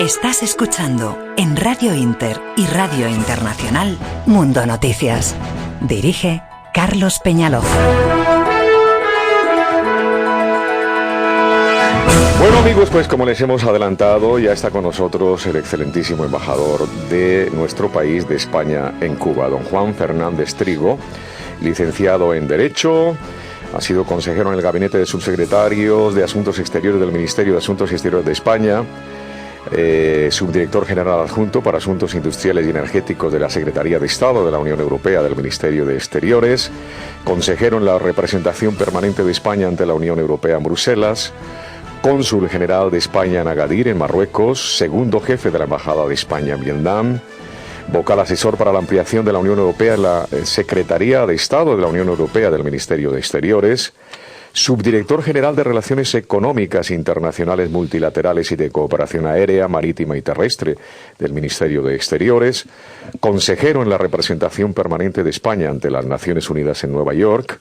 Estás escuchando en Radio Inter y Radio Internacional Mundo Noticias. Dirige Carlos Peñaloza. Bueno amigos, pues como les hemos adelantado, ya está con nosotros el excelentísimo embajador de nuestro país, de España en Cuba, don Juan Fernández Trigo, licenciado en Derecho, ha sido consejero en el gabinete de subsecretarios de Asuntos Exteriores del Ministerio de Asuntos Exteriores de España, subdirector general adjunto para Asuntos Industriales y Energéticos de la Secretaría de Estado de la Unión Europea del Ministerio de Exteriores, consejero en la representación permanente de España ante la Unión Europea en Bruselas, cónsul general de España en Agadir, en Marruecos, segundo jefe de la Embajada de España en Vietnam, vocal asesor para la ampliación de la Unión Europea en la Secretaría de Estado de la Unión Europea del Ministerio de Exteriores, subdirector general de Relaciones Económicas Internacionales Multilaterales y de Cooperación Aérea, Marítima y Terrestre del Ministerio de Exteriores, consejero en la representación permanente de España ante las Naciones Unidas en Nueva York,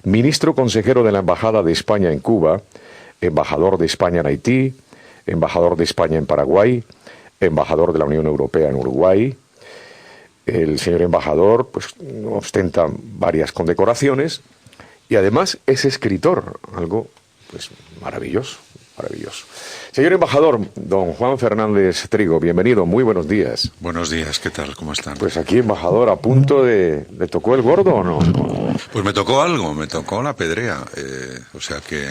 ministro consejero de la Embajada de España en Cuba, embajador de España en Haití, embajador de España en Paraguay, embajador de la Unión Europea en Uruguay. El señor embajador pues ostenta varias condecoraciones y además es escritor, algo pues maravilloso, maravilloso. Señor embajador, don Juan Fernández Trigo, bienvenido, muy buenos días. Buenos días, ¿qué tal? ¿Cómo están? Pues aquí, embajador, a punto de... ¿Le tocó el gordo o no? Pues me tocó algo, me tocó la pedrea, o sea que...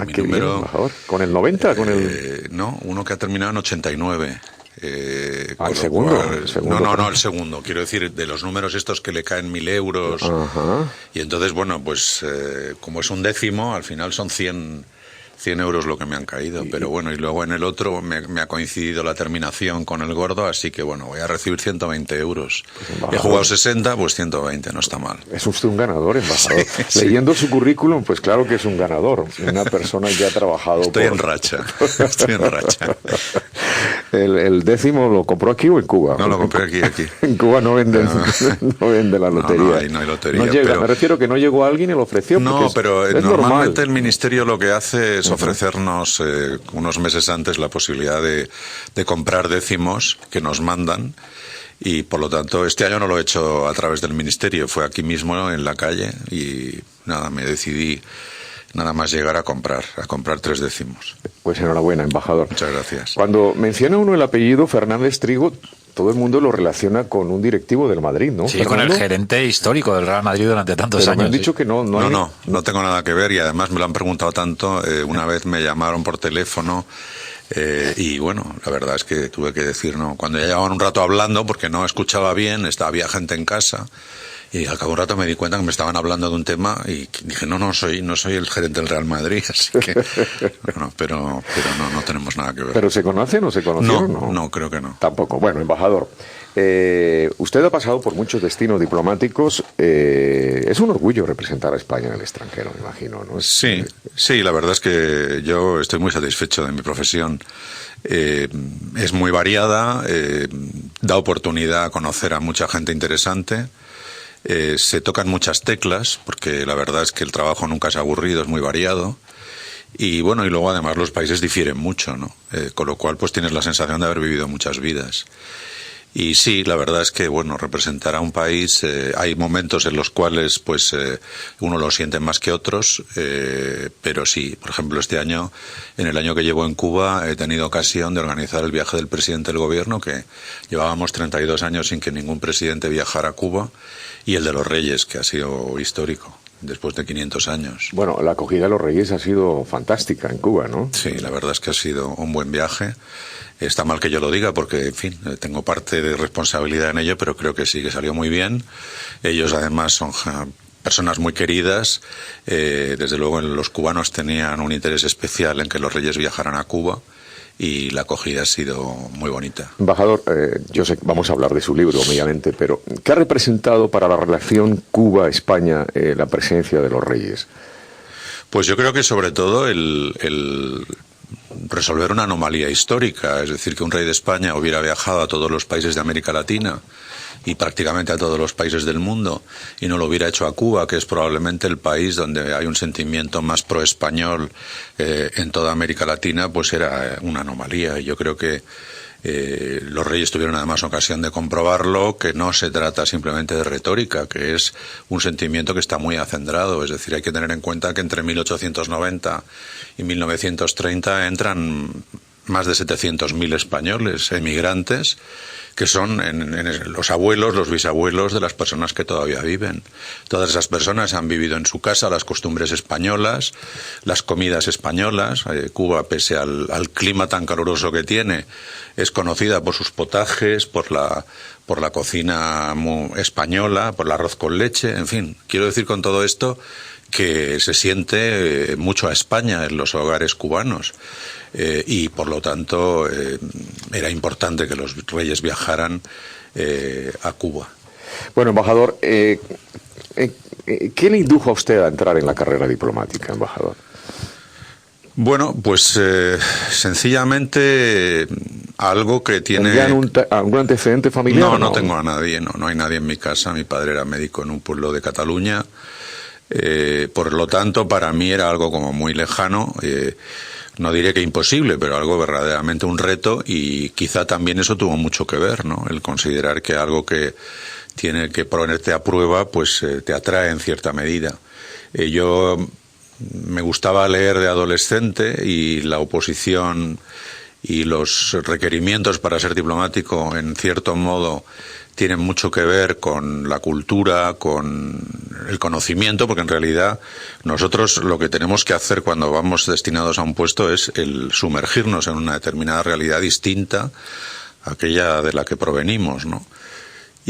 mi qué número, bien, embajador. ¿Con el 90? ¿Con el...? No, uno que ha terminado en 89. ¿El segundo? Cual, no, el segundo. Quiero decir, de los números estos que le caen 1.000 euros. Ajá. Y entonces, bueno, pues como es un décimo, al final son 100 euros lo que me han caído, pero bueno, y luego en el otro me ha coincidido la terminación con el gordo, así que bueno, voy a recibir 120 euros. Pues, he jugado 60, pues 120, no está mal. Es usted un ganador, embajador. Sí. Leyendo su currículum, pues claro que es un ganador, una persona que ha trabajado... Estoy en racha. ¿El décimo lo compró aquí o en Cuba? No, lo compré aquí. En Cuba no vende la lotería. No hay lotería. No llega, pero... me refiero que no llegó alguien y lo ofreció. No, pero es normalmente normal. El ministerio lo que hace es ofrecernos unos meses antes la posibilidad de comprar décimos que nos mandan, y por lo tanto este año no lo he hecho a través del ministerio, fue aquí mismo en la calle y nada, me decidí nada más llegar a comprar 3 décimos. Pues enhorabuena, embajador. Muchas gracias. Cuando menciona uno el apellido Fernández Trigo, todo el mundo lo relaciona con un directivo del Madrid, ¿no? Sí, Fernando, con el gerente histórico del Real Madrid durante tantos años. Me han dicho que no hay... No tengo nada que ver, y además me lo han preguntado tanto. Una vez me llamaron por teléfono y bueno, la verdad es que tuve que decir no. Cuando ya llevaban un rato hablando, porque no escuchaba bien, había gente en casa, y al cabo de un rato me di cuenta que me estaban hablando de un tema y dije, no soy el gerente del Real Madrid, así que bueno, pero no tenemos nada que ver. ¿Pero se conocen o se conocieron? No, creo que no. Tampoco. Bueno, embajador, usted ha pasado por muchos destinos diplomáticos. Es un orgullo representar a España en el extranjero, me imagino, ¿no? Sí, la verdad es que yo estoy muy satisfecho de mi profesión. Es muy variada, da oportunidad a conocer a mucha gente interesante. Se tocan muchas teclas, porque la verdad es que el trabajo nunca es aburrido, es muy variado. Y bueno, y luego además los países difieren mucho, ¿no? Con lo cual pues tienes la sensación de haber vivido muchas vidas. Y sí, la verdad es que, bueno, representar a un país, hay momentos en los cuales pues uno lo siente más que otros, pero sí, por ejemplo, este año, en el año que llevo en Cuba, he tenido ocasión de organizar el viaje del presidente del gobierno, que llevábamos 32 años sin que ningún presidente viajara a Cuba, y el de los Reyes, que ha sido histórico, después de 500 años. Bueno, la acogida de los Reyes ha sido fantástica en Cuba, ¿no? Sí, la verdad es que ha sido un buen viaje. Está mal que yo lo diga porque, en fin, tengo parte de responsabilidad en ello, pero creo que sí, que salió muy bien. Ellos, además, son personas muy queridas. Desde luego, los cubanos tenían un interés especial en que los Reyes viajaran a Cuba, y la acogida ha sido muy bonita. Embajador, yo sé que vamos a hablar de su libro, obviamente, pero ¿qué ha representado para la relación Cuba-España la presencia de los Reyes? Pues yo creo que sobre todo el resolver una anomalía histórica, es decir, que un rey de España hubiera viajado a todos los países de América Latina y prácticamente a todos los países del mundo, y no lo hubiera hecho a Cuba, que es probablemente el país donde hay un sentimiento más pro-español en toda América Latina, pues era una anomalía. Y yo creo que Los reyes tuvieron además ocasión de comprobarlo, que no se trata simplemente de retórica, que es un sentimiento que está muy acendrado. Es decir, hay que tener en cuenta que entre 1890 y 1930 entran más de 700.000 españoles, emigrantes, que son los abuelos, los bisabuelos de las personas que todavía viven. Todas esas personas han vivido en su casa las costumbres españolas, las comidas españolas. Cuba, pese al clima tan caluroso que tiene, es conocida por sus potajes, por la cocina española, por el arroz con leche, en fin. Quiero decir con todo esto que se siente mucho a España en los hogares cubanos. Y por lo tanto era importante que los reyes viajaran a Cuba. Bueno, embajador, ¿qué le indujo a usted a entrar en la carrera diplomática, embajador? Bueno, pues sencillamente algo que tiene... ¿Tendrían algún antecedente familiar? No tengo a nadie, no hay nadie en mi casa. Mi padre era médico en un pueblo de Cataluña. Por lo tanto, para mí era algo como muy lejano. No diré que imposible, pero algo verdaderamente un reto, y quizá también eso tuvo mucho que ver, ¿no? El considerar que algo que tiene que ponerte a prueba, pues te atrae en cierta medida. Yo me gustaba leer de adolescente, y la oposición y los requerimientos para ser diplomático, en cierto modo, tienen mucho que ver con la cultura, con el conocimiento, porque en realidad nosotros lo que tenemos que hacer cuando vamos destinados a un puesto es el sumergirnos en una determinada realidad distinta a aquella de la que provenimos, ¿no?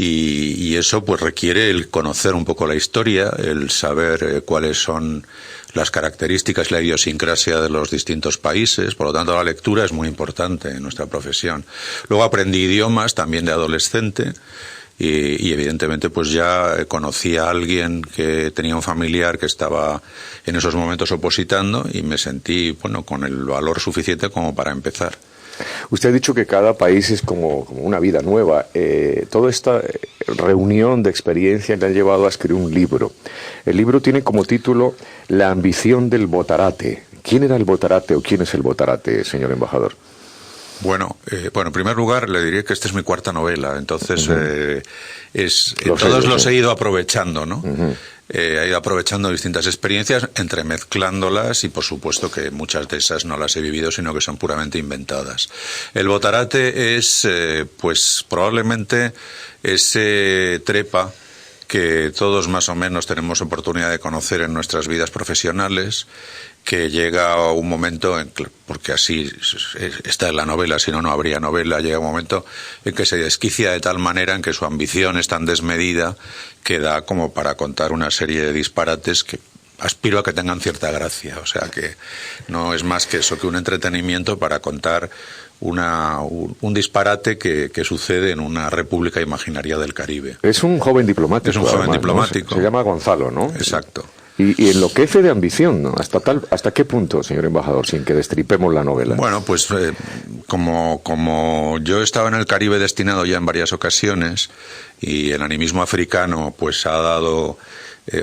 Y eso pues requiere el conocer un poco la historia, el saber cuáles son las características y la idiosincrasia de los distintos países. Por lo tanto, la lectura es muy importante en nuestra profesión. Luego aprendí idiomas también de adolescente, y evidentemente pues ya conocí a alguien que tenía un familiar que estaba en esos momentos opositando, y me sentí, bueno, con el valor suficiente como para empezar. Usted ha dicho que cada país es como una vida nueva. Toda esta reunión de experiencias le ha llevado a escribir un libro. El libro tiene como título La ambición del botarate. ¿Quién era el botarate o quién es el botarate, señor embajador? Bueno, en primer lugar le diré que esta es mi cuarta novela, entonces los he ido aprovechando, ¿no? He ido aprovechando distintas experiencias, entremezclándolas, y por supuesto que muchas de esas no las he vivido, sino que son puramente inventadas. El botarate es, pues probablemente ese trepa que todos más o menos tenemos oportunidad de conocer en nuestras vidas profesionales, que llega un momento, porque así está en la novela, si no, no habría novela, llega un momento en que se desquicia de tal manera, en que su ambición es tan desmedida, que da como para contar una serie de disparates que aspiro a que tengan cierta gracia. O sea que no es más que eso, que un entretenimiento para contar un disparate que sucede en una república imaginaria del Caribe. Es un joven diplomático. Es un joven diplomático. ¿No? Se llama Gonzalo, ¿no? Exacto. Y enloquece de ambición, ¿no? ¿Hasta qué punto, señor embajador, sin que destripemos la novela? Bueno, pues como yo estaba en el Caribe destinado ya en varias ocasiones, y el animismo africano pues ha dado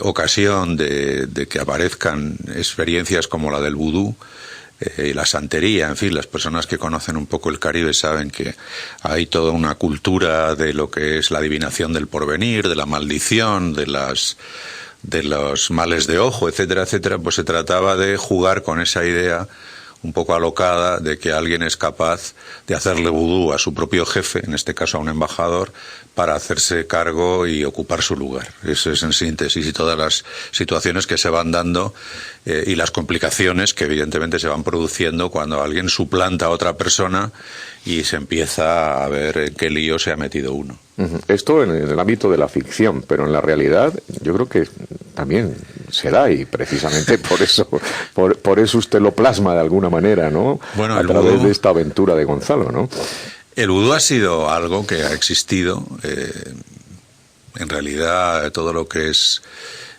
ocasión de que aparezcan experiencias como la del vudú, y la santería, en fin, las personas que conocen un poco el Caribe saben que hay toda una cultura de lo que es la adivinación del porvenir, de la maldición, de los males de ojo, etcétera, etcétera. Pues se trataba de jugar con esa idea un poco alocada de que alguien es capaz de hacerle vudú a su propio jefe, en este caso a un embajador, para hacerse cargo y ocupar su lugar. Eso es en síntesis, y todas las situaciones que se van dando y las complicaciones que evidentemente se van produciendo cuando alguien suplanta a otra persona y se empieza a ver en qué lío se ha metido uno. Esto en el ámbito de la ficción, pero en la realidad yo creo que también se da, y precisamente por eso usted lo plasma de alguna manera, ¿no? Bueno, a través de esta aventura de Gonzalo, ¿no? El vudú ha sido algo que ha existido. En realidad, todo lo que es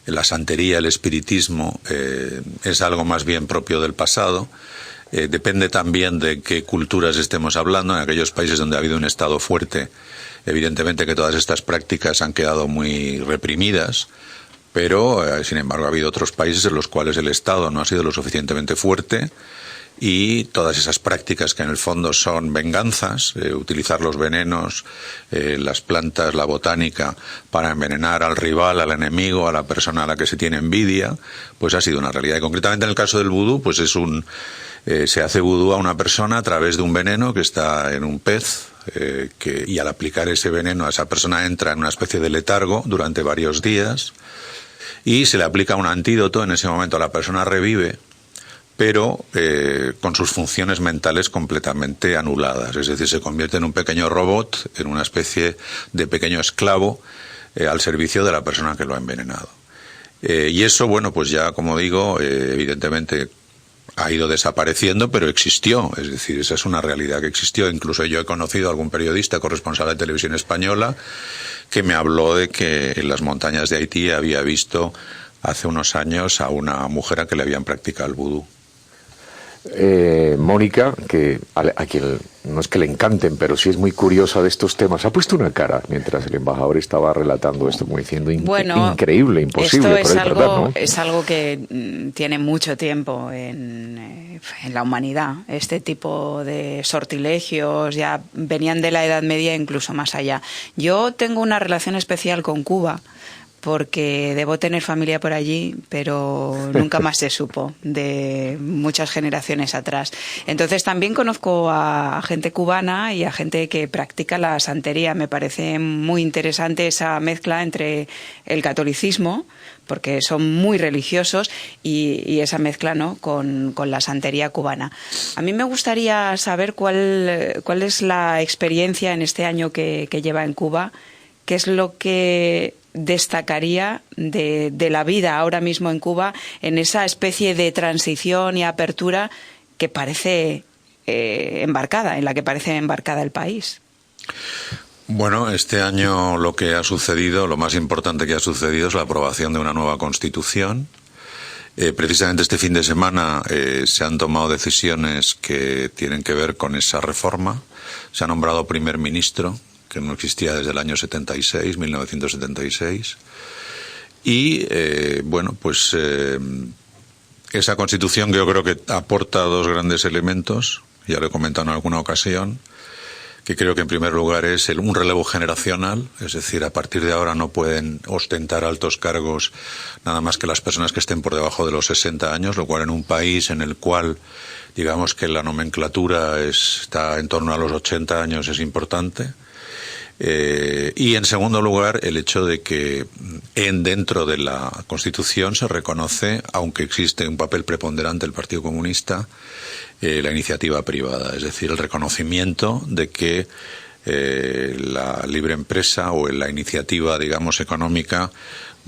la santería, el espiritismo, es algo más bien propio del pasado. Depende también de qué culturas estemos hablando. En aquellos países donde ha habido un Estado fuerte, evidentemente que todas estas prácticas han quedado muy reprimidas, pero sin embargo ha habido otros países en los cuales el Estado no ha sido lo suficientemente fuerte, y todas esas prácticas que en el fondo son venganzas, utilizar los venenos, las plantas, la botánica para envenenar al rival, al enemigo, a la persona a la que se tiene envidia, pues ha sido una realidad. Y concretamente en el caso del vudú, pues se hace vudú a una persona a través de un veneno que está en un pez, y al aplicar ese veneno a esa persona entra en una especie de letargo durante varios días y se le aplica un antídoto. En ese momento la persona revive, pero con sus funciones mentales completamente anuladas. Es decir, se convierte en un pequeño robot, en una especie de pequeño esclavo al servicio de la persona que lo ha envenenado. Y eso, bueno, pues ya, como digo, evidentemente ha ido desapareciendo, pero existió. Es decir, esa es una realidad que existió. Incluso yo he conocido a algún periodista corresponsal de Televisión Española que me habló de que en las montañas de Haití había visto hace unos años a una mujer a que le habían practicado el vudú. Mónica, que a quien no es que le encanten, pero sí es muy curiosa de estos temas, ha puesto una cara mientras el embajador estaba relatando esto, como diciendo increíble, imposible. Esto es algo, verdad, ¿no? es algo que tiene mucho tiempo en la humanidad. Este tipo de sortilegios ya venían de la Edad Media, incluso más allá. Yo tengo una relación especial con Cuba, porque debo tener familia por allí, pero nunca más se supo, de muchas generaciones atrás. Entonces también conozco a gente cubana y a gente que practica la santería. Me parece muy interesante esa mezcla entre el catolicismo, porque son muy religiosos, y esa mezcla, ¿no?, con la santería cubana. A mí me gustaría saber cuál es la experiencia en este año que lleva en Cuba, qué es lo que destacaría de la vida ahora mismo en Cuba, en esa especie de transición y apertura que parece embarcada, en la que parece embarcada el país. Bueno, este año lo que ha sucedido, lo más importante que ha sucedido es la aprobación de una nueva Constitución. Precisamente este fin de semana se han tomado decisiones que tienen que ver con esa reforma. Se ha nombrado primer ministro, que no existía desde el año 1976. Y, bueno, pues esa Constitución que yo creo que aporta dos grandes elementos, ya lo he comentado en alguna ocasión, que creo que en primer lugar es un relevo generacional, es decir, a partir de ahora no pueden ostentar altos cargos nada más que las personas que estén por debajo de los 60 años, lo cual en un país en el cual digamos que la nomenclatura está en torno a los 80 años es importante. Y en segundo lugar, el hecho de que dentro de la Constitución se reconoce, aunque existe un papel preponderante del Partido Comunista, la iniciativa privada, es decir, el reconocimiento de que la libre empresa o la iniciativa, digamos, económica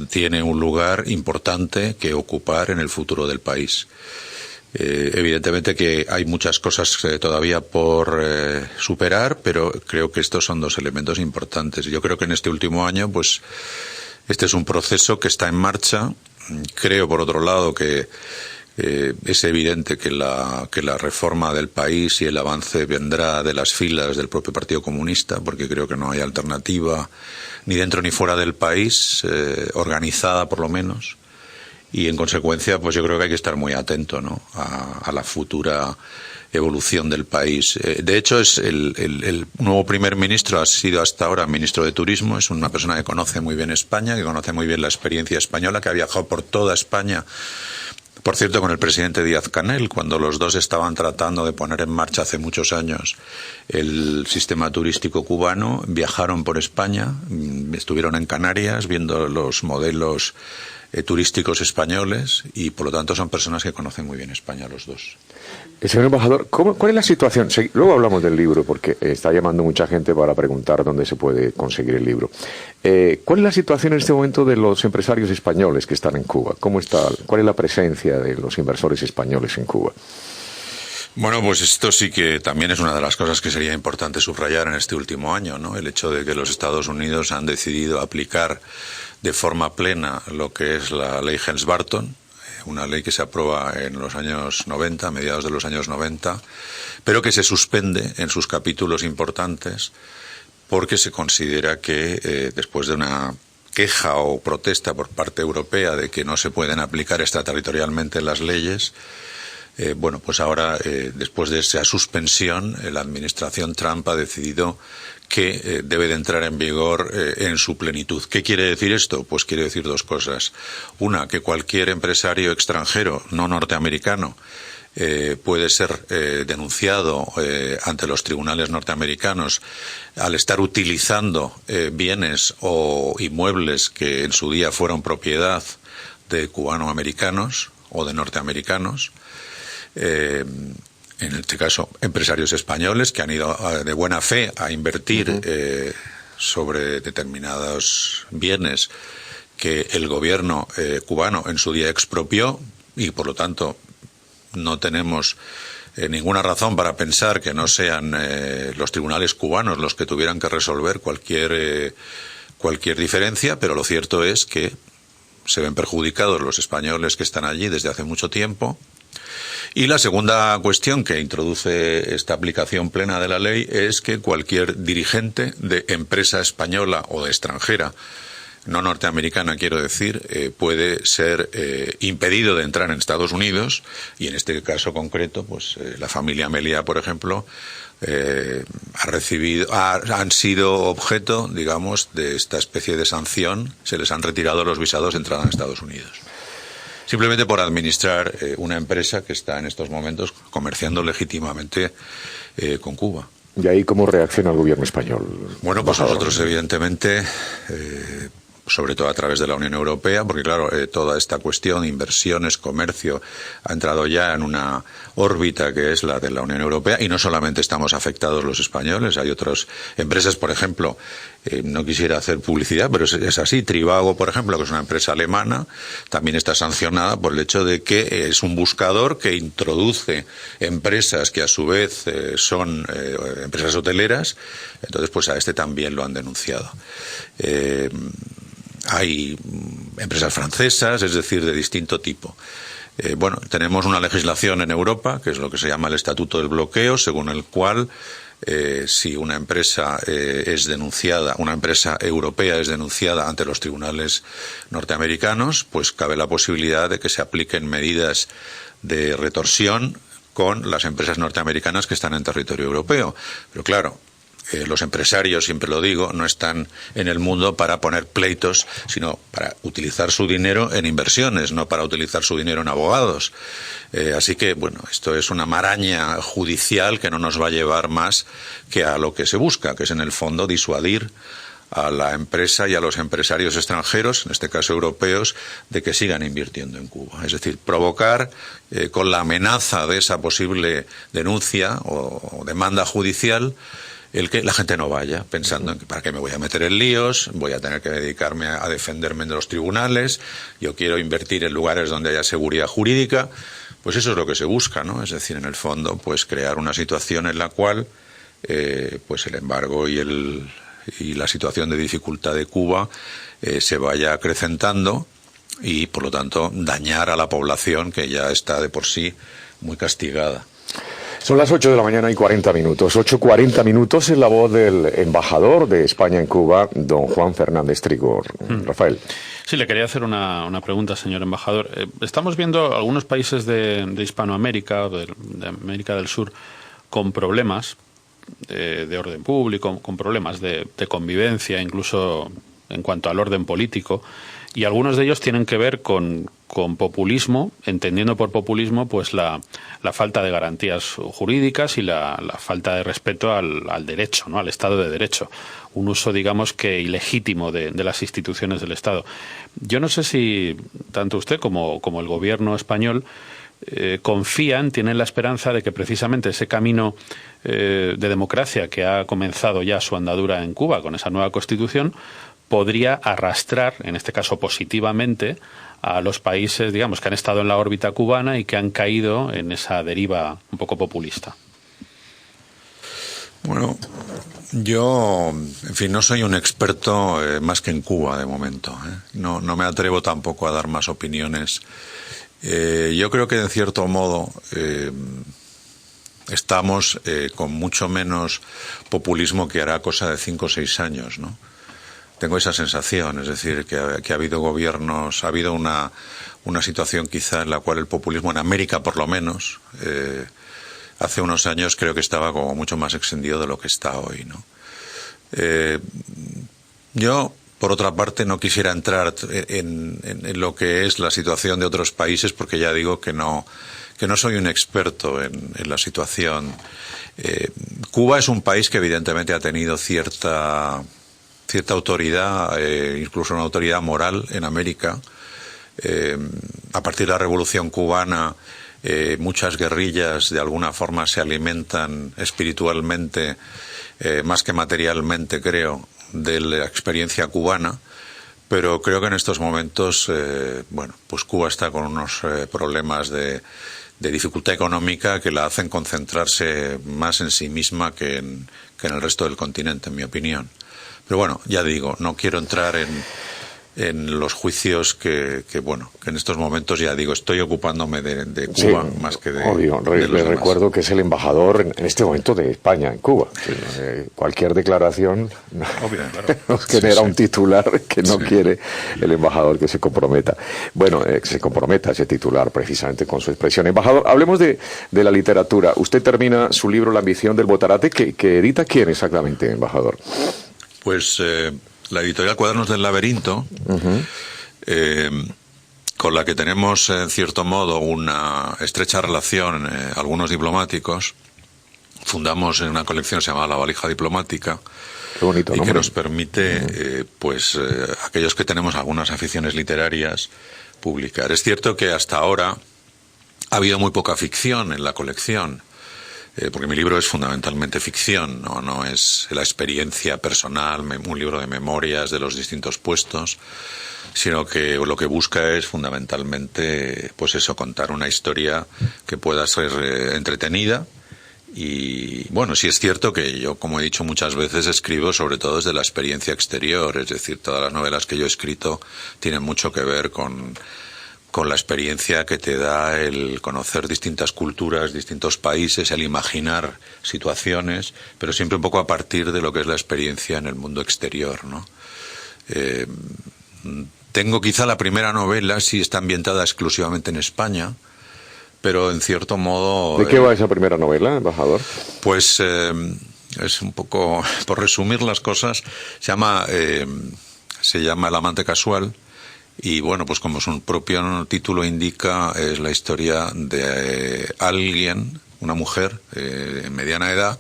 tiene un lugar importante que ocupar en el futuro del país. Evidentemente que hay muchas cosas todavía por superar, pero creo que estos son dos elementos importantes. Yo creo que en este último año, pues, este es un proceso que está en marcha. Creo, por otro lado, que es evidente que la reforma del país y el avance vendrá de las filas del propio Partido Comunista, porque creo que no hay alternativa ni dentro ni fuera del país, organizada por lo menos. Y en consecuencia, pues yo creo que hay que estar muy atento, ¿no?, a la futura evolución del país. De hecho, el nuevo primer ministro ha sido hasta ahora ministro de Turismo. Es una persona que conoce muy bien España, que conoce muy bien la experiencia española, que ha viajado por toda España. Por cierto, con el presidente Díaz-Canel, cuando los dos estaban tratando de poner en marcha hace muchos años el sistema turístico cubano, viajaron por España, estuvieron en Canarias viendo los modelos turísticos españoles, y por lo tanto son personas que conocen muy bien España los dos. Señor embajador, ¿cuál es la situación? Luego hablamos del libro, porque está llamando mucha gente para preguntar dónde se puede conseguir el libro. ¿Cuál es la situación en este momento de los empresarios españoles que están en Cuba? ¿Cómo está? ¿Cuál es la presencia de los inversores españoles en Cuba? Bueno, pues esto sí que también es una de las cosas que sería importante subrayar en este último año, ¿no? El hecho de que los Estados Unidos han decidido aplicar de forma plena lo que es la ley Helms-Burton, una ley que se aprueba en los años 90, a mediados de los años 90, pero que se suspende en sus capítulos importantes porque se considera que después de una queja o protesta por parte europea de que no se pueden aplicar extraterritorialmente las leyes, Bueno, pues ahora, después de esa suspensión, la administración Trump ha decidido que debe de entrar en vigor en su plenitud. ¿Qué quiere decir esto? Pues quiere decir dos cosas. Una, que cualquier empresario extranjero, no norteamericano, puede ser denunciado ante los tribunales norteamericanos al estar utilizando bienes o inmuebles que en su día fueron propiedad de cubanoamericanos o de norteamericanos. En este caso, empresarios españoles que han ido de buena fe a invertir sobre determinados bienes que el gobierno cubano en su día expropió, y por lo tanto no tenemos ninguna razón para pensar que no sean los tribunales cubanos los que tuvieran que resolver cualquier diferencia, pero lo cierto es que se ven perjudicados los españoles que están allí desde hace mucho tiempo. Y la segunda cuestión que introduce esta aplicación plena de la ley es que cualquier dirigente de empresa española o de extranjera, no norteamericana quiero decir, puede ser impedido de entrar en Estados Unidos, y en este caso concreto, pues la familia Meliá, por ejemplo, han sido objeto, digamos, de esta especie de sanción. Se les han retirado los visados de entrada en Estados Unidos, simplemente por administrar una empresa que está en estos momentos comerciando legítimamente con Cuba. ¿Y ahí cómo reacciona el gobierno español? Bueno, pues nosotros evidentemente, sobre todo a través de la Unión Europea, porque claro, toda esta cuestión, inversiones, comercio, ha entrado ya en una órbita que es la de la Unión Europea, y no solamente estamos afectados los españoles, hay otras empresas, por ejemplo, no quisiera hacer publicidad, pero es así, Trivago, por ejemplo, que es una empresa alemana, también está sancionada por el hecho de que es un buscador que introduce empresas que a su vez son empresas hoteleras. Entonces pues a este también lo han denunciado. Hay empresas francesas, es decir, de distinto tipo. Bueno, tenemos una legislación en Europa, que es lo que se llama el Estatuto del Bloqueo, según el cual si una empresa es denunciada, una empresa europea es denunciada ante los tribunales norteamericanos, pues cabe la posibilidad de que se apliquen medidas de retorsión con las empresas norteamericanas que están en territorio europeo. Pero claro, los empresarios, siempre lo digo, no están en el mundo para poner pleitos, sino para utilizar su dinero en inversiones, no para utilizar su dinero en abogados. Así que, bueno, esto es una maraña judicial que no nos va a llevar más que a lo que se busca, que es en el fondo disuadir a la empresa y a los empresarios extranjeros, en este caso europeos, de que sigan invirtiendo en Cuba. Es decir, provocar con la amenaza de esa posible denuncia o demanda judicial el que la gente no vaya pensando en que para qué me voy a meter en líos, voy a tener que dedicarme a defenderme de los tribunales, yo quiero invertir en lugares donde haya seguridad jurídica. Pues eso es lo que se busca, ¿no? Es decir, en el fondo, pues crear una situación en la cual pues el embargo y la situación de dificultad de Cuba se vaya acrecentando y, por lo tanto, dañar a la población que ya está de por sí muy castigada. Son las 8 de la mañana y 40 minutos. 8:40 minutos es la voz del embajador de España en Cuba, don Juan Fernández Trigor. Rafael. Sí, le quería hacer una pregunta, señor embajador. Estamos viendo algunos países de Hispanoamérica, de América del Sur, con problemas de orden público, con problemas de convivencia, incluso en cuanto al orden político, y algunos de ellos tienen que ver con populismo, entendiendo por populismo pues la falta de garantías jurídicas y la falta de respeto al derecho, ¿no? Al Estado de Derecho, un uso, digamos, que ilegítimo de las instituciones del Estado. Yo no sé si tanto usted como el gobierno español tienen la esperanza de que precisamente ese camino de democracia que ha comenzado ya su andadura en Cuba con esa nueva Constitución podría arrastrar, en este caso positivamente, a los países, digamos, que han estado en la órbita cubana y que han caído en esa deriva un poco populista. Bueno, yo, en fin, no soy un experto más que en Cuba de momento. No me atrevo tampoco a dar más opiniones. Yo creo que, en cierto modo, estamos con mucho menos populismo que hará cosa de 5 o 6 años, ¿no? tengo esa sensación, es decir, que ha habido gobiernos, ha habido una situación quizá en la cual el populismo, en América por lo menos, hace unos años creo que estaba como mucho más extendido de lo que está hoy, ¿no? Yo, por otra parte, no quisiera entrar en lo que es la situación de otros países, porque ya digo que no soy un experto en la situación. Cuba es un país que evidentemente ha tenido cierta autoridad, incluso una autoridad moral en América. A partir de la Revolución Cubana, muchas guerrillas de alguna forma se alimentan espiritualmente, más que materialmente, creo, de la experiencia cubana, pero creo que en estos momentos, pues Cuba está con unos problemas de dificultad económica que la hacen concentrarse más en sí misma que en el resto del continente, en mi opinión. Pero bueno, ya digo, no quiero entrar en los juicios que en estos momentos, ya digo, estoy ocupándome de Cuba, sí, más que de... Obvio, le recuerdo que es el embajador en este momento de España en Cuba. Cualquier declaración nos genera un titular que no quiere el embajador que se comprometa. Bueno, que se comprometa ese titular precisamente con su expresión. Embajador, hablemos de la literatura. Usted termina su libro La ambición del botarate, que edita ¿quién exactamente, embajador? Pues... la editorial Cuadernos del Laberinto, con la que tenemos, en cierto modo, una estrecha relación, algunos diplomáticos. Fundamos una colección que se llama La Valija Diplomática. Qué bonito nombre. Que nos permite, aquellos que tenemos algunas aficiones literarias, publicar. Es cierto que hasta ahora ha habido muy poca ficción en la colección. Porque mi libro es fundamentalmente ficción, no es la experiencia personal, un libro de memorias de los distintos puestos, sino que lo que busca es fundamentalmente, pues eso, contar una historia que pueda ser entretenida. Y bueno, sí es cierto que yo, como he dicho muchas veces, escribo sobre todo desde la experiencia exterior, es decir, todas las novelas que yo he escrito tienen mucho que ver con la experiencia que te da el conocer distintas culturas, distintos países, el imaginar situaciones, pero siempre un poco a partir de lo que es la experiencia en el mundo exterior, ¿no? Tengo quizá la primera novela, sí está ambientada exclusivamente en España, pero en cierto modo... ¿De qué va esa primera novela, embajador? Pues es un poco, por resumir las cosas, se llama El amante casual. Y bueno, pues como su propio título indica, es la historia de alguien, una mujer en mediana edad,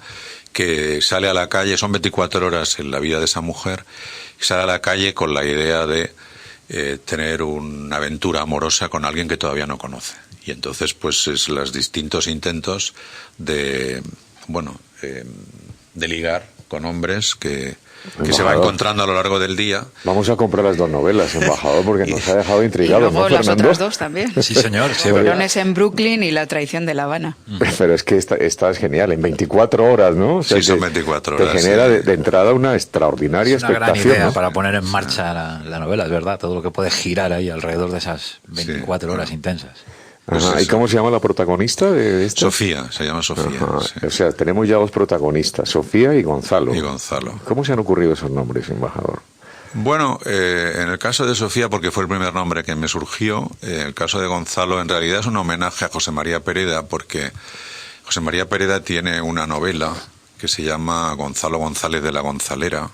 que sale a la calle, son 24 horas en la vida de esa mujer, y sale a la calle con la idea de tener una aventura amorosa con alguien que todavía no conoce. Y entonces pues es los distintos intentos de ligar con hombres que se va encontrando a lo largo del día. Vamos a comprar las dos novelas, embajador, porque nos ha dejado intrigados. Y luego ¿no, las Fernando? otras dos también. Sí, señor. Sí, Tiburones en Brooklyn y La traición de La Habana. Pero es que esta es genial, en 24 horas, ¿no? O sea, sí, son 24 horas. Te genera de entrada una extraordinaria expectación. Es una gran idea, ¿no? para poner en marcha la novela, es verdad. Todo lo que puede girar ahí alrededor de esas 24 horas intensas. Ajá. ¿Y cómo se llama la protagonista de esta? Sofía, se llama Sofía. Sí. O sea, tenemos ya dos protagonistas, Sofía y Gonzalo. Y Gonzalo. ¿Cómo se han ocurrido esos nombres, embajador? Bueno, en el caso de Sofía, porque fue el primer nombre que me surgió, en el caso de Gonzalo, en realidad es un homenaje a José María Pereda, porque José María Pereda tiene una novela que se llama Gonzalo González de la Gonzalera,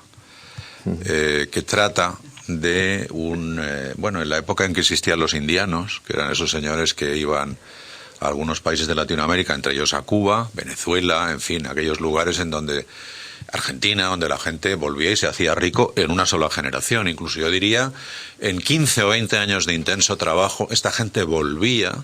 que trata de en la época en que existían los indianos, que eran esos señores que iban a algunos países de Latinoamérica, entre ellos a Cuba, Venezuela, en fin, aquellos lugares en donde Argentina, donde la gente volvía y se hacía rico en una sola generación. Incluso yo diría, en 15 o 20 años de intenso trabajo, esta gente volvía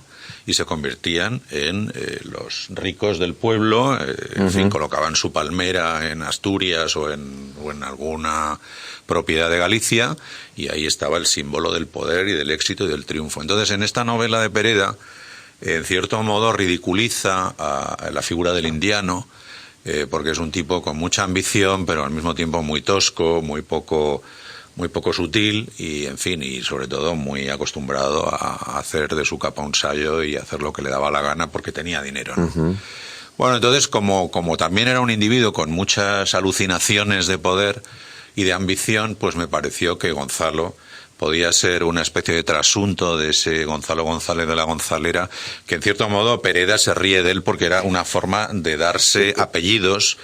y se convertían en los ricos del pueblo, en fin, colocaban su palmera en Asturias o en alguna propiedad de Galicia, y ahí estaba el símbolo del poder y del éxito y del triunfo. Entonces, en esta novela de Pereda, en cierto modo ridiculiza a la figura del indiano, porque es un tipo con mucha ambición, pero al mismo tiempo muy tosco, muy poco sutil y, en fin, y sobre todo muy acostumbrado a hacer de su capa un sayo y hacer lo que le daba la gana porque tenía dinero, ¿no? Bueno, entonces, como también era un individuo con muchas alucinaciones de poder, y de ambición, pues me pareció que Gonzalo podía ser una especie de trasunto de ese Gonzalo González de la Gonzalera, que en cierto modo Pereda se ríe de él porque era una forma de darse apellidos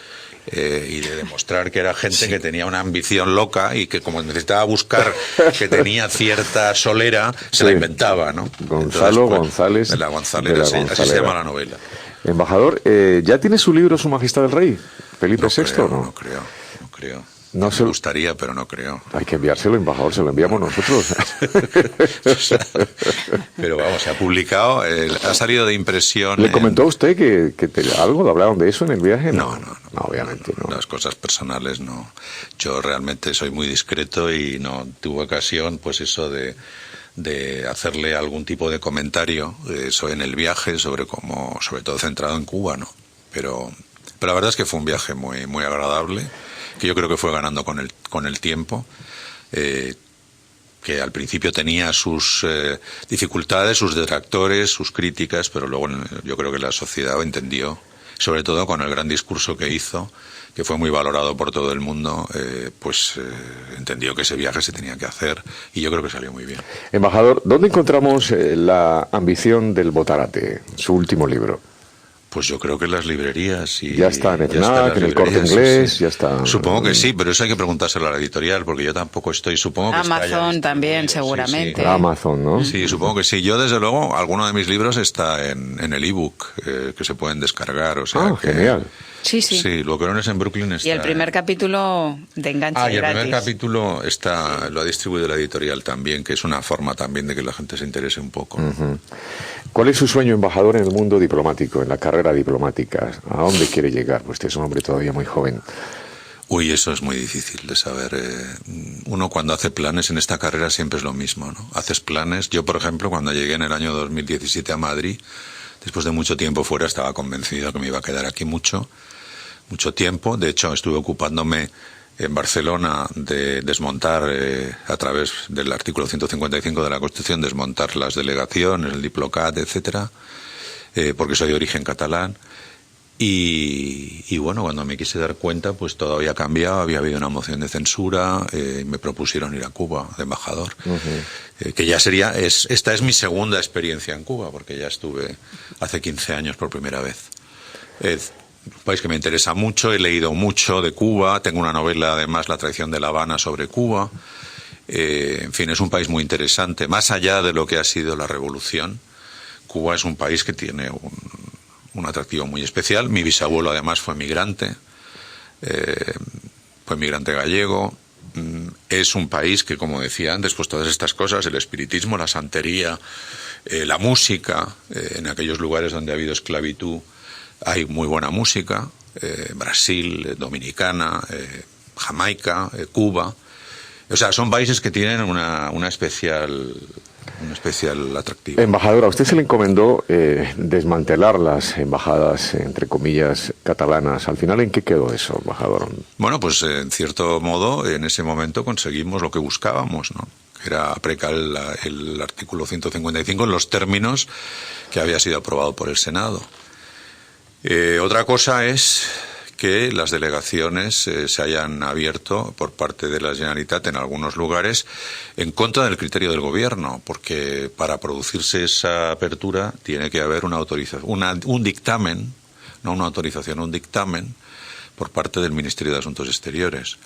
y de demostrar que era gente que tenía una ambición loca y que como necesitaba buscar que tenía cierta solera, se la inventaba, ¿no? Gonzalo Entonces, González de la Gonzalera, sí, así se llama la novela. Embajador, ¿ya tiene su libro Su Majestad el Rey? ¿Felipe VI o no? No creo. No Me gustaría, pero no creo. Hay que enviárselo, embajador, se lo enviamos nosotros. Pero vamos, se ha publicado, ha salido de impresión. ¿Le comentó a usted que algo hablaron de eso en el viaje? No, obviamente no. Las cosas personales no. Yo realmente soy muy discreto y no tuve ocasión, pues eso de hacerle algún tipo de comentario eso en el viaje sobre todo centrado en Cuba, ¿no? Pero la verdad es que fue un viaje muy, muy agradable, que yo creo que fue ganando con el tiempo, que al principio tenía sus dificultades, sus detractores, sus críticas, pero luego yo creo que la sociedad entendió, sobre todo con el gran discurso que hizo, que fue muy valorado por todo el mundo, entendió que ese viaje se tenía que hacer y yo creo que salió muy bien. Embajador, ¿dónde encontramos la ambición del Botarate, su último libro? Pues yo creo que en las librerías. Ya está en FNAC, en el Corte Inglés, sí. Ya está. Supongo que sí, pero eso hay que preguntárselo a la editorial, porque yo tampoco estoy, supongo que Amazon también, seguramente. Sí. Amazon, ¿no? Sí, supongo que sí. Yo, desde luego, alguno de mis libros está en el ebook, que se pueden descargar, o sea que... genial. Sí. Sí, Boquerones en Brooklyn está... Y el primer capítulo de enganche gratis. Y el primer capítulo lo ha distribuido la editorial también, que es una forma también de que la gente se interese un poco. Uh-huh. ¿Cuál es su sueño, embajador, en el mundo diplomático, en la carrera diplomática? ¿A dónde quiere llegar? Pues usted es un hombre todavía muy joven. Uy, eso es muy difícil de saber. Uno cuando hace planes en esta carrera siempre es lo mismo, ¿no? Haces planes. Yo, por ejemplo, cuando llegué en el año 2017 a Madrid, después de mucho tiempo fuera, estaba convencido que me iba a quedar aquí mucho tiempo. De hecho, estuve ocupándome en Barcelona de desmontar, a través del artículo 155 de la Constitución, desmontar las delegaciones, el Diplocat, etcétera, porque soy de origen catalán. Y bueno, cuando me quise dar cuenta, pues todo había cambiado, había habido una moción de censura, y me propusieron ir a Cuba de embajador. Uh-huh. Que ya esta es mi segunda experiencia en Cuba, porque ya estuve hace 15 años por primera vez. Un país que me interesa mucho, he leído mucho de Cuba, tengo una novela, además, La traición de La Habana, sobre Cuba. En fin, es un país muy interesante. Más allá de lo que ha sido la revolución, Cuba es un país que tiene un atractivo muy especial. Mi bisabuelo, además, fue migrante gallego. Es un país que, como decía antes, pues todas estas cosas, el espiritismo, la santería, la música, en aquellos lugares donde ha habido esclavitud, hay muy buena música, Brasil, Dominicana, Jamaica, Cuba. O sea, son países que tienen un especial atractivo. Embajador, a usted se le encomendó desmantelar las embajadas, entre comillas, catalanas. ¿Al final en qué quedó eso, embajador? Bueno, pues en cierto modo, en ese momento conseguimos lo que buscábamos, ¿no? Que era aplicar el artículo 155 en los términos que había sido aprobado por el Senado. Otra cosa es que las delegaciones se hayan abierto por parte de la Generalitat en algunos lugares en contra del criterio del gobierno, porque para producirse esa apertura tiene que haber una autorización, un dictamen, no una autorización, un dictamen por parte del Ministerio de Asuntos Exteriores.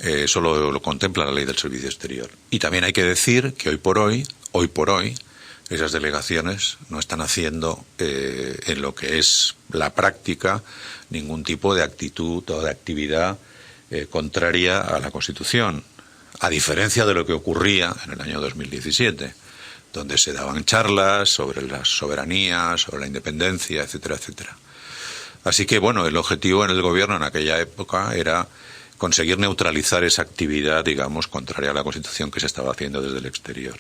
Eso lo contempla la ley del Servicio Exterior. Y también hay que decir que hoy por hoy, esas delegaciones no están haciendo en lo que es la práctica ningún tipo de actitud o de actividad contraria a la Constitución, a diferencia de lo que ocurría en el año 2017, donde se daban charlas sobre la soberanía, sobre la independencia, etcétera, etcétera. Así que, bueno, el objetivo en el gobierno en aquella época era conseguir neutralizar esa actividad, digamos, contraria a la Constitución que se estaba haciendo desde el exterior.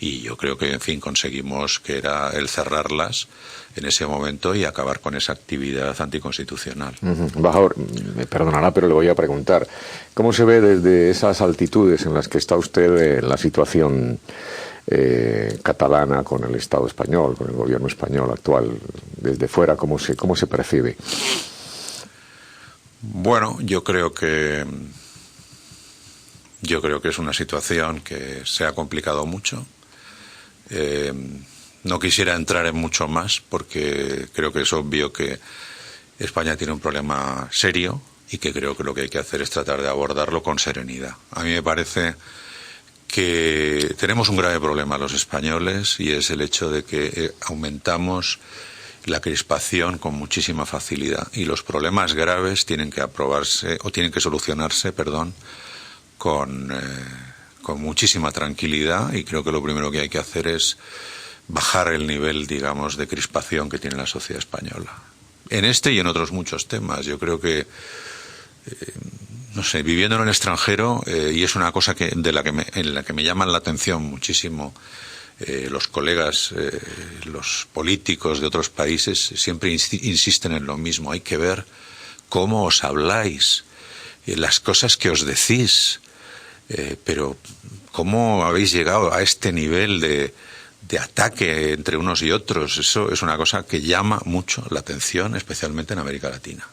Y yo creo que, en fin, conseguimos que era el cerrarlas en ese momento y acabar con esa actividad anticonstitucional. Embajador, me perdonará, pero le voy a preguntar, ¿cómo se ve desde esas altitudes en las que está usted en la situación catalana con el Estado español, con el gobierno español actual? Desde fuera, ¿cómo se percibe? Bueno, yo creo que Yo creo que es una situación que se ha complicado mucho. No quisiera entrar en mucho más porque creo que es obvio que España tiene un problema serio y que creo que lo que hay que hacer es tratar de abordarlo con serenidad. A mí me parece que tenemos un grave problema los españoles y es el hecho de que aumentamos la crispación con muchísima facilidad y los problemas graves tienen que solucionarse, con muchísima tranquilidad, y creo que lo primero que hay que hacer es bajar el nivel, digamos, de crispación que tiene la sociedad española. En este y en otros muchos temas. Yo creo que, no sé, viviendo en el extranjero, y es una cosa en la que me llaman la atención muchísimo los colegas, los políticos de otros países, siempre insisten en lo mismo. Hay que ver cómo os habláis, las cosas que os decís, pero cómo habéis llegado a este nivel de ataque entre unos y otros. Eso es una cosa que llama mucho la atención, especialmente en América Latina.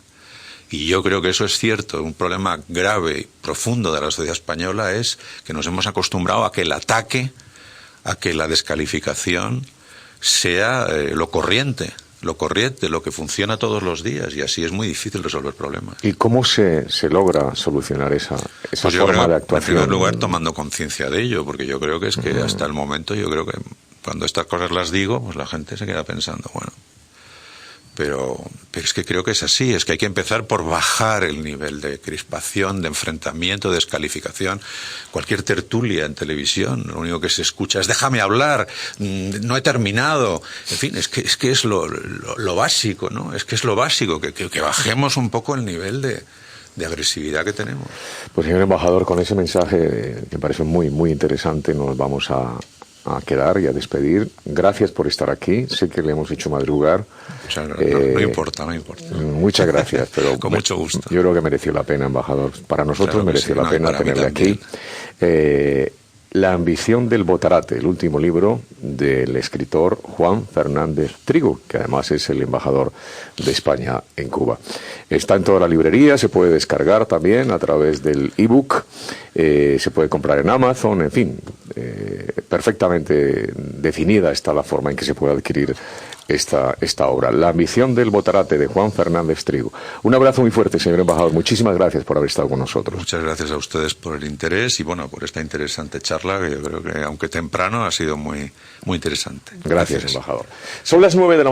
Y yo creo que eso es cierto. Un problema grave y profundo de la sociedad española es que nos hemos acostumbrado a que el ataque, a que la descalificación sea lo corriente, lo que funciona todos los días, y así es muy difícil resolver problemas. ¿Y cómo se logra solucionar esa pues forma de actuación? En primer lugar, tomando conciencia de ello, porque yo creo que es que hasta el momento, yo creo que cuando estas cosas las digo, pues la gente se queda pensando, bueno, pero es que creo que es así, es que hay que empezar por bajar el nivel de crispación, de enfrentamiento, de descalificación. Cualquier tertulia en televisión, lo único que se escucha es déjame hablar, no he terminado. En fin, es que es lo básico, ¿no? Es que es lo básico, que bajemos un poco el nivel de agresividad que tenemos. Pues señor embajador, con ese mensaje que me parece muy, muy interesante, nos vamos a quedar y a despedir. Gracias por estar aquí. Sé que le hemos hecho madrugar. O sea, no importa. Muchas gracias, pero con mucho gusto. Yo creo que mereció la pena, embajador. Para nosotros mereció la pena tenerle aquí. La ambición del Botarate, el último libro del escritor Juan Fernández Trigo, que además es el embajador de España en Cuba. Está en toda la librería, se puede descargar también a través del ebook, se puede comprar en Amazon, en fin, perfectamente definida está la forma en que se puede adquirir esta obra. La ambición del Botarate, de Juan Fernández Trigo. Un abrazo muy fuerte, señor embajador. Muchísimas gracias por haber estado con nosotros. Muchas gracias a ustedes por el interés y por esta interesante charla, que yo creo que, aunque temprano, ha sido muy, muy interesante. Gracias, embajador. Son las 9 de la